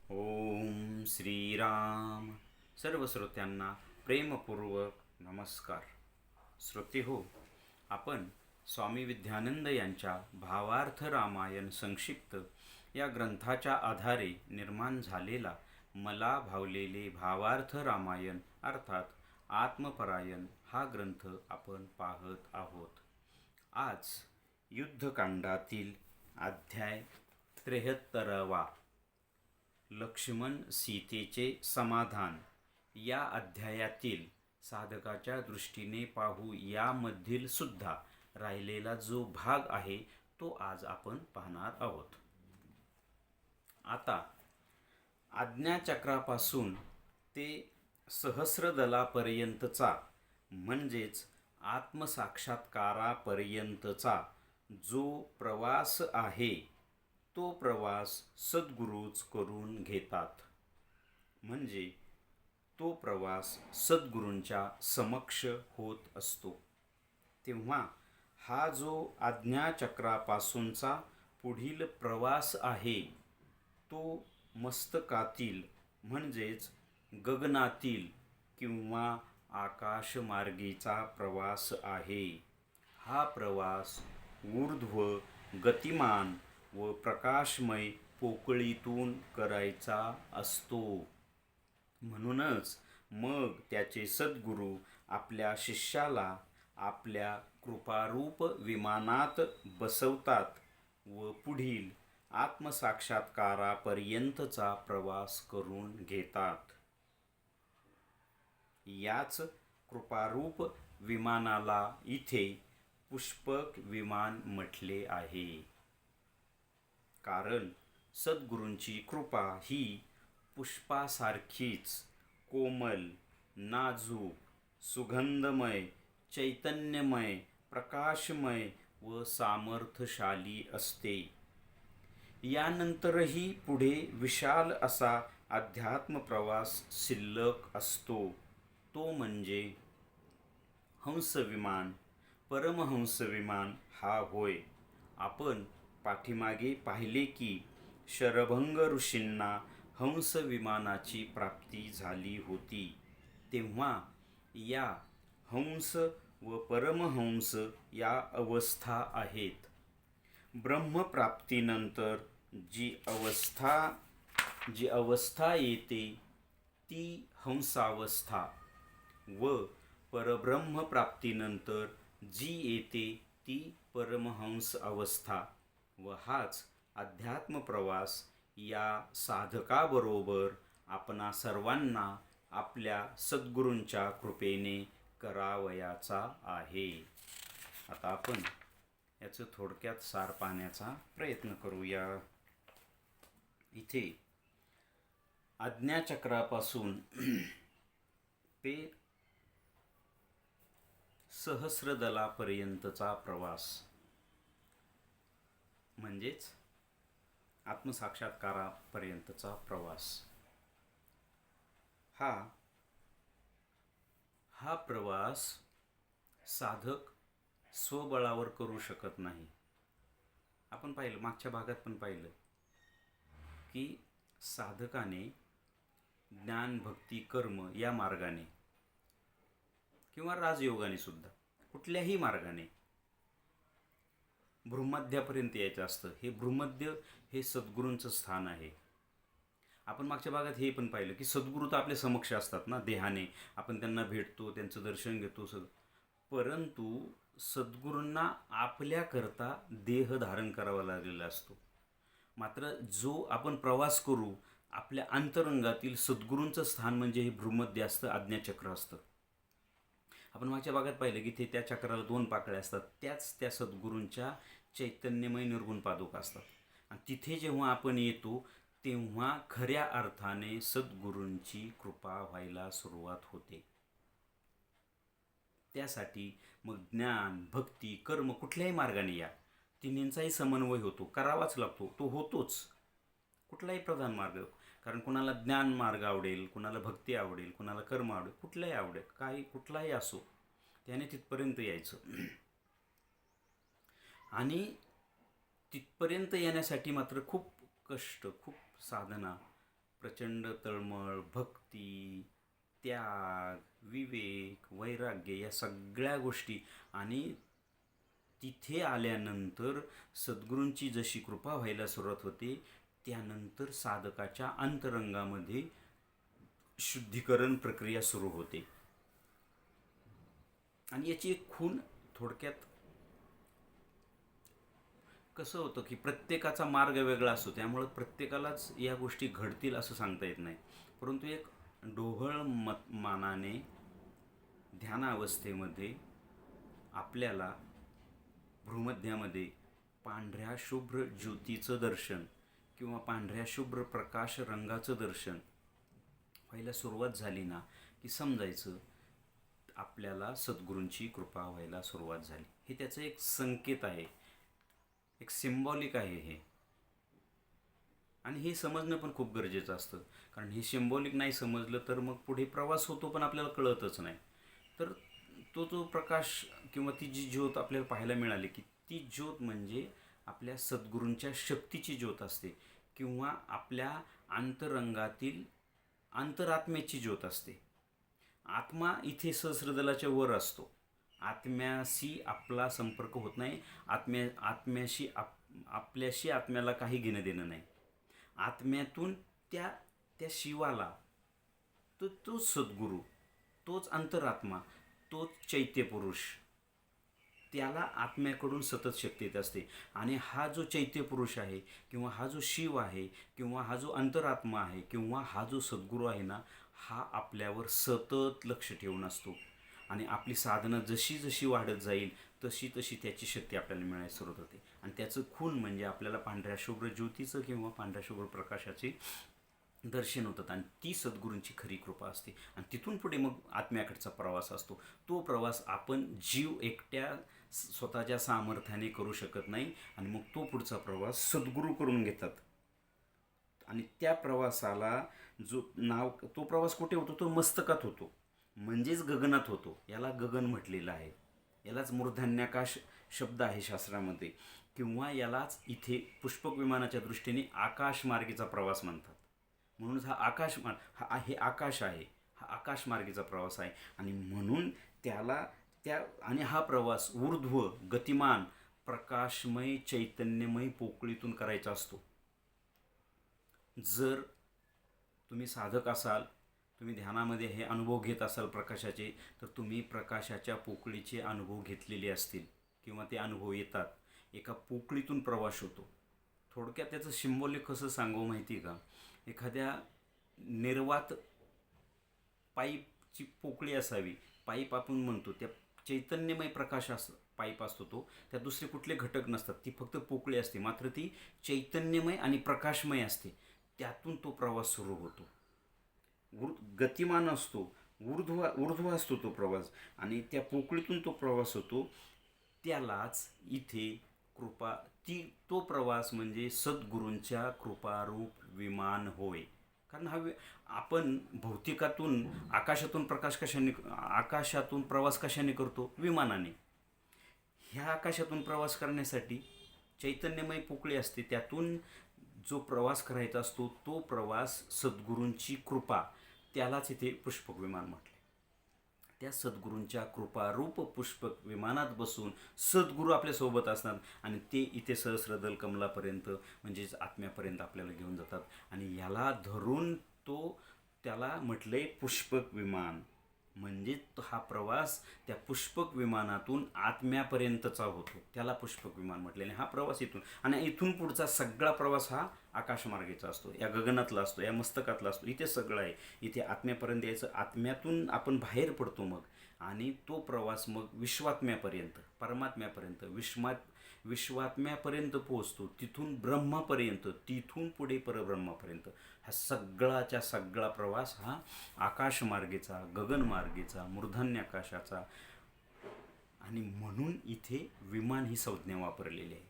ओम श्रीराम. सर्व श्रोत्यांना प्रेमपूर्वक नमस्कार. श्रोते हो, आपण स्वामी विद्यानंद यांच्या भावार्थ रामायण संक्षिप्त या ग्रंथाच्या आधारे निर्माण झालेला मला भावलेले भावार्थ रामायण अर्थात आत्मपरायण हा ग्रंथ आपण पाहत आहोत. आज युद्धकांडातील अध्याय 73वा लक्ष्मण सीतेचे समाधान या अध्यायातील साधकाच्या दृष्टीने पाहू. यामधील सुद्धा राहिलेला जो भाग आहे तो आज आपण पाहणार आहोत. आता आज्ञाचक्रापासून ते सहस्रदलापर्यंतचा म्हणजेच आत्मसाक्षात्कारापर्यंतचा जो प्रवास आहे तो प्रवास सद्गुरूच करून घेतात. म्हणजे तो प्रवास सद्गुरूंच्या समक्ष होत असतो. तेव्हा हा जो आज्ञाचक्रापासूनचा पुढील प्रवास आहे तो मस्तकातील म्हणजेच गगनातील किंवा आकाशमार्गीचा प्रवास आहे. हा प्रवास ऊर्ध्व गतिमान व प्रकाशमय पोकळीतून करायचा असतो. म्हणूनच मग त्याचे सद्गुरू आपल्या शिष्याला आपल्या कृपारूप विमानात बसवतात व पुढील आत्मसाक्षात्कारापर्यंतचा प्रवास करून घेतात. याच कृपारूप विमानाला इथे पुष्पक विमान म्हटले आहे. कारण सद्गुरूंची कृपा ही पुष्पासारखीच कोमल, नाजूक, सुगंधमय, चैतन्यमय, प्रकाशमय व सामर्थ्यशाली असते. यानंतरही पुढे विशाल असा अध्यात्म प्रवास शिल्लक असतो. तो म्हणजे हंसविमान, परमहंसविमान हा होय. आपण पाठीमागे पाहिले की शरभंग ऋषींना हंस विमानाची प्राप्ती झाली होती. तेव्हा या हंस व परमहंस या अवस्था आहेत. ब्रह्मप्राप्तीनंतर जी अवस्था येते ती हंसावस्था व परब्रह्मप्राप्तीनंतर जी येते ती परमहंस अवस्था व हाच अध्यात्म प्रवास या साधकाबरोबर आपणा सर्वांना आपल्या सद्गुरूंच्या कृपेने करावयाचा आहे. आता आपण याचं थोडक्यात सार पाहण्याचा प्रयत्न करूया. इथे आज्ञाचक्रापासून ते सहस्रदलापर्यंतचा प्रवास म्हणजेच आत्मसाक्षात्कारापर्यंतचा प्रवास हा प्रवास साधक स्वबळावर करू शकत नाही. आपण पाहिलं, मागच्या भागात पण पाहिलं की साधकाने ज्ञान, भक्ती, कर्म या मार्गाने किंवा राजयोगाने सुद्धा कुठल्याही मार्गाने भ्रूमध्यापर्यंत यायचं असतं. हे भ्रूमध्य हे सद्गुरूंचं स्थान आहे. आपण मागच्या भागात हे पण पाहिलं की सद्गुरू तर आपल्या समक्ष असतात ना, देहाने आपण त्यांना भेटतो, त्यांचं दर्शन घेतो सगळं. परंतु सद्गुरूंना आपल्याकरता देह धारण करावा लागलेला असतो. मात्र जो आपण प्रवास करू आपल्या अंतरंगातील सद्गुरूंचं स्थान म्हणजे हे भ्रूमध्य असतं, आज्ञाचक्र असतं. आपण मागच्या भागात पाहिलं की त्या चक्राला 2 पाकळ्या असतात. त्याच त्या सद्गुरूंच्या चैतन्यमय निर्गुण पादुका असतात. आणि तिथे जेव्हा आपण येतो तेव्हा खऱ्या अर्थाने सद्गुरूंची कृपा व्हायला सुरुवात होते. त्यासाठी मग ज्ञान, भक्ती, कर्म कुठल्याही मार्गाने या तिन्हींचाही समन्वय होतो, करावाच लागतो, तो होतोच. कुठलाही प्रधान मार्ग, कारण कुणाला ज्ञान मार्ग आवडेल, कुणाला भक्ती आवडेल, कुणाला कर्म आवडेल, कुठलाही आवडेल, काही कुठलाही असो, त्याने तिथपर्यंत यायचं. आणि तिथपर्यंत येण्यासाठी मात्र खूप कष्ट, खूप साधना प्रचंड तळमळ, भक्ती, त्याग, विवेक, वैराग्य या सगळ्या गोष्टी. आणि तिथे आल्यानंतर सद्गुरूंची जशी कृपा व्हायला सुरुवात होते, त्यानंतर साधकाच्या अंतरंगामध्ये शुद्धीकरण प्रक्रिया सुरू होते. आणि याची एक खूण थोडक्यात कसं होतं की प्रत्येकाचा मार्ग वेगळा असतो, त्यामुळं प्रत्येकालाच या गोष्टी घडतील असं सांगता येत नाही. परंतु एक ढोबळ मानाने ध्यानावस्थेमध्ये आपल्याला भ्रूमध्यामध्ये पांढऱ्या शुभ्र ज्योतीचं दर्शन किंवा पांढऱ्या शुभ्र प्रकाश रंगाचं दर्शन व्हायला सुरुवात झाली ना, की समजायचं आपल्याला सद्गुरूंची कृपा व्हायला सुरुवात झाली. हे त्याचं एक संकेत आहे, एक सिम्बॉलिक आहे हे. आणि हे समजणं पण खूप गरजेचं असतं, कारण हे सिम्बॉलिक नाही समजलं तर मग पुढे प्रवास होतो पण आपल्याला कळतच नाही. तर तो जो प्रकाश किंवा ती जी ज्योत आपल्याला पाहायला मिळाली, की ती ज्योत म्हणजे आपल्या सद्गुरूंच्या शक्तीची ज्योत असते किंवा आपल्या अंतरंगातील अंतरात्म्याची ज्योत असते. आत्मा इथे सहस्रदलाच्या वर असतो. आत्म्याशी आपला संपर्क होत नाही. आत्म्याशी आपल्याशी आत्म्याला काही घेणं देणं नाही. आत्म्यातून त्या त्या शिवाला, तोच सद्गुरू, तोच अंतरात्मा, तोच चैत्यपुरुष, त्याला आत्म्याकडून सतत शक्ती येत असते. आणि हा जो चैत्यपुरुष आहे किंवा हा जो शिव आहे किंवा हा जो अंतरात्मा आहे किंवा हा जो सद्गुरू आहे ना, हा आपल्यावर सतत लक्ष ठेवून असतो. आणि आपली साधना जशी जशी वाढत जाईल तशी तशी त्याची शक्ती आपल्याला मिळायला सुरुवात होते. आणि त्याचं खूण म्हणजे आपल्याला पांढऱ्या शुभ्र ज्योतीचं किंवा पांढऱ्या शुभ्र प्रकाशाचे दर्शन होतात. आणि ती सद्गुरूंची खरी कृपा असते. आणि तिथून पुढे मग आत्म्याकडचा प्रवास असतो. तो प्रवास आपण जीव एकट्या स्वतःच्या सामर्थ्याने करू शकत नाही. आणि मग तो पुढचा प्रवास सद्गुरू करून घेतात. आणि त्या प्रवासाला जो नाव, तो प्रवास कुठे होतो? तो मस्तकात होतो, म्हणजेच गगनात होतो. याला गगन म्हटलेलं आहे. यालाच मूर्धन्याकाश शब्द आहे शास्त्रामध्ये. किंवा यालाच इथे पुष्पक विमानाच्या दृष्टीने आकाशमार्गीचा प्रवास म्हणतात. म्हणूनच हा हे आकाश आहे, हा आकाशमार्गीचा प्रवास आहे. आणि म्हणून त्याला आणि हा प्रवास ऊर्ध्व गतिमान प्रकाशमय चैतन्यमय पोकळीतून करायचा असतो. जर तुम्ही साधक असाल, तुम्ही ध्यानामध्ये हे अनुभव घेत असाल प्रकाशाचे, तर तुम्ही प्रकाशाच्या पोकळीचे अनुभव घेतलेले असतील किंवा ते अनुभव येतात. एका पोकळीतून प्रवास होतो. थोडक्यात त्याचं सिम्बॉलिक कसं सांगू माहिती आहे का? एखाद्या निर्वात पाईपची पोकळी असावी. पाईप आपण म्हणतो, त्या चैतन्यमय प्रकाश पाईप असतो तो, त्यात दुसरे कुठले घटक नसतात, ती फक्त पोकळी असते. मात्र ती चैतन्यमय आणि प्रकाशमय असते. त्यातून तो प्रवास सुरू होतो. गतिमान असतो, ऊर्ध्व असतो तो प्रवास. आणि त्या पोकळीतून तो प्रवास होतो. त्यालाच इथे कृपा, तो प्रवास म्हणजे सद्गुरूंच्या कृपारूप विमान होय. कारण आपण भौतिकातून आकाशातून प्रवास कशाने करतो? विमानाने. ह्या आकाशातून प्रवास करण्यासाठी चैतन्यमय पोकळी असते. त्यातून जो प्रवास करायचा असतो तो प्रवास सद्गुरूंची कृपा, त्यालाच इथे पुष्पक विमान म्हटले. त्या सद्गुरूंच्या कृपारूप पुष्पक विमानात बसून सद्गुरू आपल्यासोबत असतात. आणि ते इथे सहस्रदल कमलापर्यंत म्हणजेच आत्म्यापर्यंत आपल्याला घेऊन जातात. आणि याला धरून त्याला म्हटलंय पुष्पक विमान. म्हणजे हा प्रवास त्या पुष्पक विमानातून आत्म्यापर्यंतचा होतो, त्याला पुष्पक विमान म्हटलेले. हा प्रवास इथून, आणि इथून पुढचा सगळा प्रवास हा आकाशमार्गेचा असतो, या गगनातला असतो, या मस्तकातला असतो. इथे सगळं आहे. इथे आत्म्यापर्यंत यायचं, आत्म्यातून आपण बाहेर पडतो मग. आणि तो प्रवास मग विश्वात्म्यापर्यंत, परमात्म्यापर्यंत, विश्वात्म्यापर्यंत पोहोचतो. तिथून ब्रह्मापर्यंत, तिथून पुढे परब्रह्मापर्यंत. हा सगळाच्या सगळा प्रवास हा आकाशमार्गेचा, गगनमार्गेचा, मूर्धन्याकाशाचा. आणि म्हणून इथे विमान ही संज्ञा वापरलेली आहे.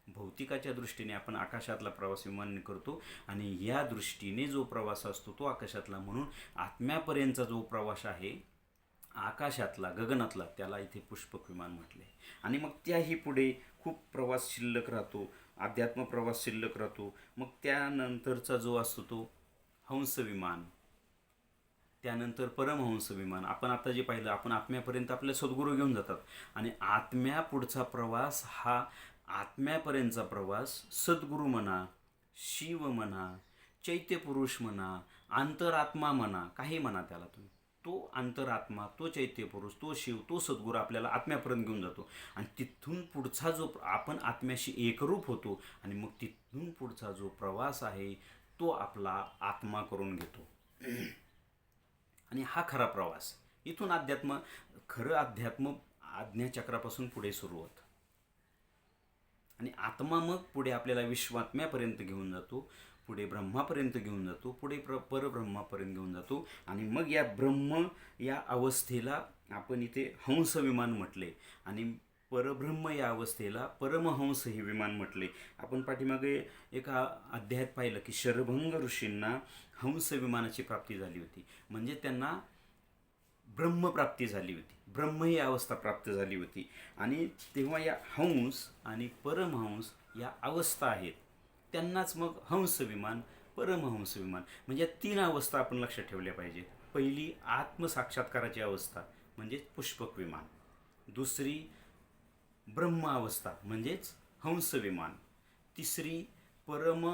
भौतिकाच्या दृष्टीने आपण आकाशातला प्रवास विमानाने करतो, आणि या दृष्टीने जो प्रवास असतो तो आकाशातला. म्हणून आत्म्यापर्यंतचा जो प्रवास आहे आकाशातला, गगनातला, त्याला इथे पुष्पक विमान म्हटले. आणि मग त्याही पुढे खूप प्रवास शिल्लक राहतो, अध्यात्म प्रवास शिल्लक राहतो. मग त्यानंतरचा जो असतो तो हंस विमान, त्यानंतर परमहंस विमान. आपण आता जे पाहिलं, आपण आत्म्यापर्यंत आपले सद्गुरू घेऊन जातात आणि आत्म्या पुढचा प्रवास हा आत्म्यापर्यंतचा प्रवास सद्गुरू म्हणा, शिव म्हणा, चैत्यपुरुष म्हणा, अंतरात्मा म्हणा, काही म्हणा त्याला तुम्ही. तो अंतरात्मा, तो चैत्यपुरुष, तो शिव, तो सद्गुरू आपल्याला आत्म्यापर्यंत घेऊन जातो आणि तिथून पुढचा जो आपण आत्म्याशी एकरूप होतो आणि मग तिथून पुढचा जो प्रवास आहे तो आपला आत्मा करून घेतो. आणि हा खरा प्रवास. इथून अध्यात्म, खरं अध्यात्म आज्ञाचक्रापासून पुढे सुरू होतं आणि आत्मा मग पुढे आपल्याला विश्वात्म्यापर्यंत घेऊन जातो, पुढे ब्रह्मापर्यंत घेऊन जातो, पुढे परब्रह्मापर्यंत घेऊन जातो आणि मग या ब्रह्म या अवस्थेला आपण इथे हंस विमान म्हटले आणि परब्रह्म या अवस्थेला परमहंस हे विमान म्हटले. आपण पाठीमागे एका अध्यायात पाहिलं की शरभंग ऋषींना हंस विमानाची प्राप्ती झाली होती, म्हणजे त्यांना ब्रह्मप्राप्ती झाली होती, ब्रह्म ही अवस्था प्राप्त झाली होती. आणि तेव्हा या हंस आणि परमहंस या अवस्था आहेत, त्यांनाच मग हंस विमान, परमहंस विमान, म्हणजे 3 अवस्था आपण लक्षात ठेवल्या पाहिजेत. पहिली आत्मसाक्षात्काराची अवस्था म्हणजेच पुष्पक विमान, दुसरी ब्रह्म अवस्था म्हणजेच हंस विमान, तिसरी परब्रह्म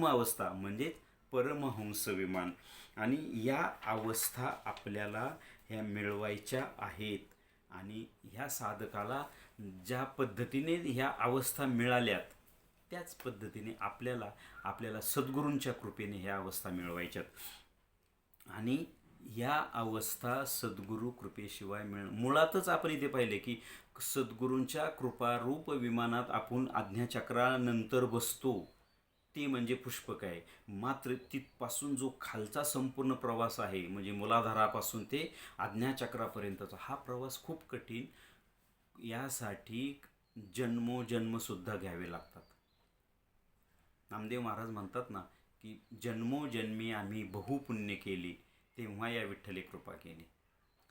अवस्था म्हणजेच परमहंस विमान. आणि या अवस्था आपल्याला ह्या मिळवायच्या आहेत आणि ह्या साधकाला ज्या पद्धतीने ह्या अवस्था मिळाल्यात त्याच पद्धतीने आपल्याला सद्गुरूंच्या कृपेने ह्या अवस्था मिळवायच्यात. आणि या अवस्था सद्गुरू कृपेशिवाय मुळातच आपण इथे पाहिले की सद्गुरूंच्या कृपारूप विमानात आपण आज्ञाचक्रानंतर बसतो, ते म्हणजे पुष्पक आहे. मात्र तिथपासून जो खालचा संपूर्ण प्रवास आहे म्हणजे मुलाधारापासून ते आज्ञाचक्रापर्यंतचा हा प्रवास खूप कठीण, यासाठी जन्मोजन्मसुद्धा घ्यावे लागतात. नामदेव महाराज म्हणतात ना की जन्मोजन्मी आम्ही बहुपुण्य केली, तेव्हा या विठ्ठले कृपा केली.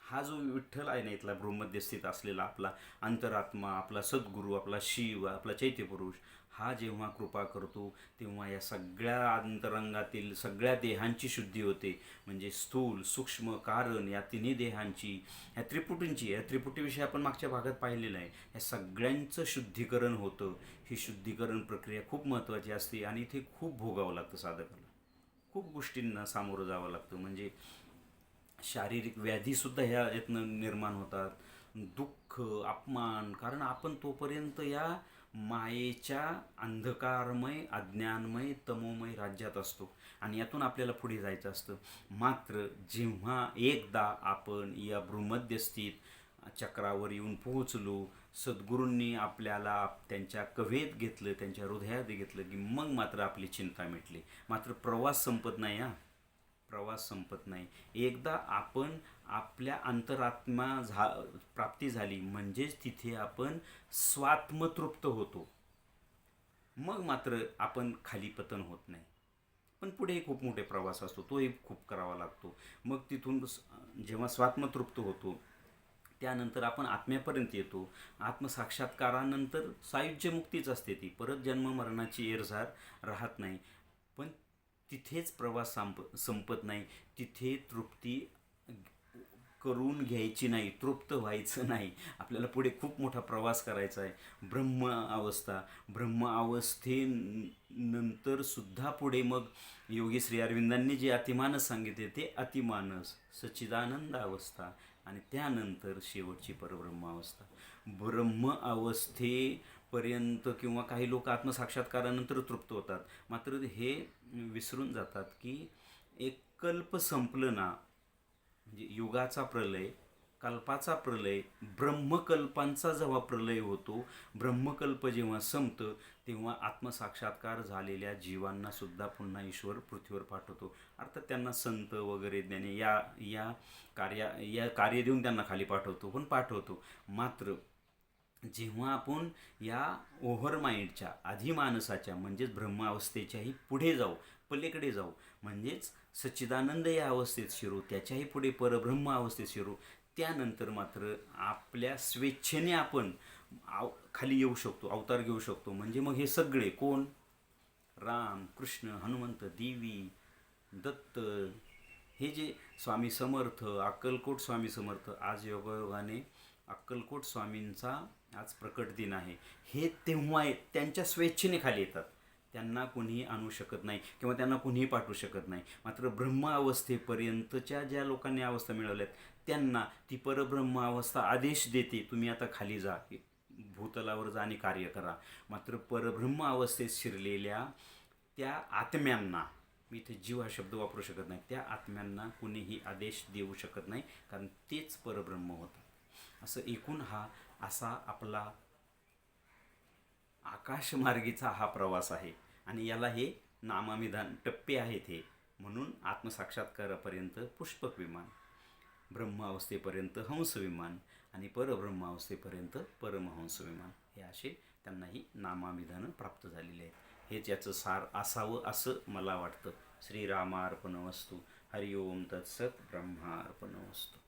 हा जो विठ्ठल आहे ना, इथला भ्रूमध्यस्थित असलेला आपला अंतरात्मा, आपला सद्गुरू, आपला शिव, आपला चैत्यपुरुष, हा जेव्हा कृपा करतो तेव्हा या सगळ्या अंतरंगातील सगळ्या देहांची शुद्धी होते. म्हणजे स्थूल, सूक्ष्म, कारण या तिन्ही देहांची, या त्रिपुटींची, या त्रिपुटीविषयी आपण मागच्या भागात पाहिलेलं आहे, या सगळ्यांचं शुद्धीकरण होतं. ही शुद्धीकरण प्रक्रिया खूप महत्त्वाची असते आणि इथे खूप भोगावं लागतं साधकाला, खूप गोष्टींना सामोरं जावं लागतं. म्हणजे शारीरिक व्याधीसुद्धा ह्या यातनं निर्माण होतात, दुःख, अपमान, कारण आपण तोपर्यंत या मायेच्या अंधकारमय, अज्ञानमय, तमोमय राज्यात असतो आणि यातून आपल्याला पुढे जायचं असतं. मात्र जेव्हा एकदा आपण या भ्रूमध्यस्थित चक्रावर येऊन पोहोचलो, सद्गुरूंनी आपल्याला त्यांच्या कवेत घेतलं, त्यांच्या हृदयात घेतलं की मग मात्र आपली चिंता मिटली. मात्र प्रवास संपत नाही हा, प्रवास संपत नाही. एकदा आपण आपल्या अंतरात्मा प्राप्ती झाली म्हणजेच तिथे आपण स्वात्मतृप्त होतो, मग मात्र आपण खाली पतन होत नाही. पण पुढे खूप मोठे प्रवास असतो, तोही खूप करावा लागतो. मग तिथून जेव्हा स्वात्मतृप्त होतो त्यानंतर आपण आत्म्यापर्यंत येतो. आत्मसाक्षात्कारानंतर सायुज्य मुक्तीच असते, ती परत जन्म मरणाची एरझार राहत नाही. पण तिथेच प्रवास संपत नाही, तिथे तृप्ती करून घ्यायची नाही, तृप्त व्हायचं नाही, आपल्याला पुढे खूप मोठा प्रवास करायचा आहे. ब्रह्म अवस्थेनंतर सुद्धा पुढे मग योगी श्री अरविंदांनी जे अतिमानस सांगितले ते अतिमानस, सच्चिदानंद अवस्था आणि त्यानंतर शेवटची परब्रह्म अवस्था. ब्रह्म अवस्थेपर्यंत किंवा काही लोक आत्मसाक्षात्कारानंतर तृप्त होतात, मात्र हे विसरून जातात की एक कल्प संपलं ना, म्हणजे युगाचा प्रलय, कल्पाचा प्रलय, ब्रह्मकल्पांचा जेव्हा प्रलय होतो, ब्रह्मकल्प जेव्हा संपतं तेव्हा आत्मसाक्षात्कार झालेल्या जीवांना सुद्धा पुन्हा ईश्वर पृथ्वीवर पाठवतो. अर्थात त्यांना संत वगैरे ज्ञानी या कार्य देऊन त्यांना खाली पाठवतो, पण पाठवतो. मात्र जेव्हा आपण या ओव्हर माइंडच्या, अधिमानसाच्या म्हणजेच ब्रह्मावस्थेच्याही पुढे जाऊ, पलीकडे जाऊ, म्हणजेच सच्चिदानंद या अवस्थेत शिरू, त्याच्याही पुढे परब्रह्म अवस्थेत शिरू, त्यानंतर मात्र आपल्या स्वेच्छेने आपण खाली येऊ शकतो, अवतार घेऊ शकतो. म्हणजे मग हे सगळे कोण, राम, कृष्ण, हनुमंत, देवी, दत्त, हे जे स्वामी समर्थ, अक्कलकोट स्वामी समर्थ, आज योगायोगाने अक्कलकोट स्वामींचा आज प्रकट दिन आहे. हे तेव्हा त्यांच्या स्वेच्छेने खाली येतात. त्यांना कुणीही आणू शकत नाही किंवा त्यांना कुणीही पाठवू शकत नाही. मात्र ब्रह्म अवस्थेपर्यंतच्या ज्या लोकांनी अवस्था मिळवल्यात त्यांना ती परब्रह्म अवस्था आदेश देते, तुम्ही आता खाली जा, भूतलावर जा आणि कार्य करा. मात्र परब्रह्म अवस्थेत शिरलेल्या त्या आत्म्यांना, मी इथे जीव हा शब्द वापरू शकत नाही, त्या आत्म्यांना कुणीही आदेश देऊ शकत नाही, कारण तेच परब्रह्म होतं. असं एकूण हा असा आपला आकाशमार्गीचा हा प्रवास आहे आणि याला हे नामाभिधान टप्पे आहेत. हे म्हणून आत्मसाक्षात्कारापर्यंत पुष्पक विमान, ब्रह्म अवस्थेपर्यंत हंस विमान आणि परब्रह्म अवस्थेपर्यंत परमहंस विमान, हे असे त्यांनाही नामाभिधानं प्राप्त झालेले आहेत. हेच याचं सार असावं असं मला वाटतं. श्रीरामार्पणमस्तु. हरिओम तत्सत. ब्रह्मार्पणमस्तु.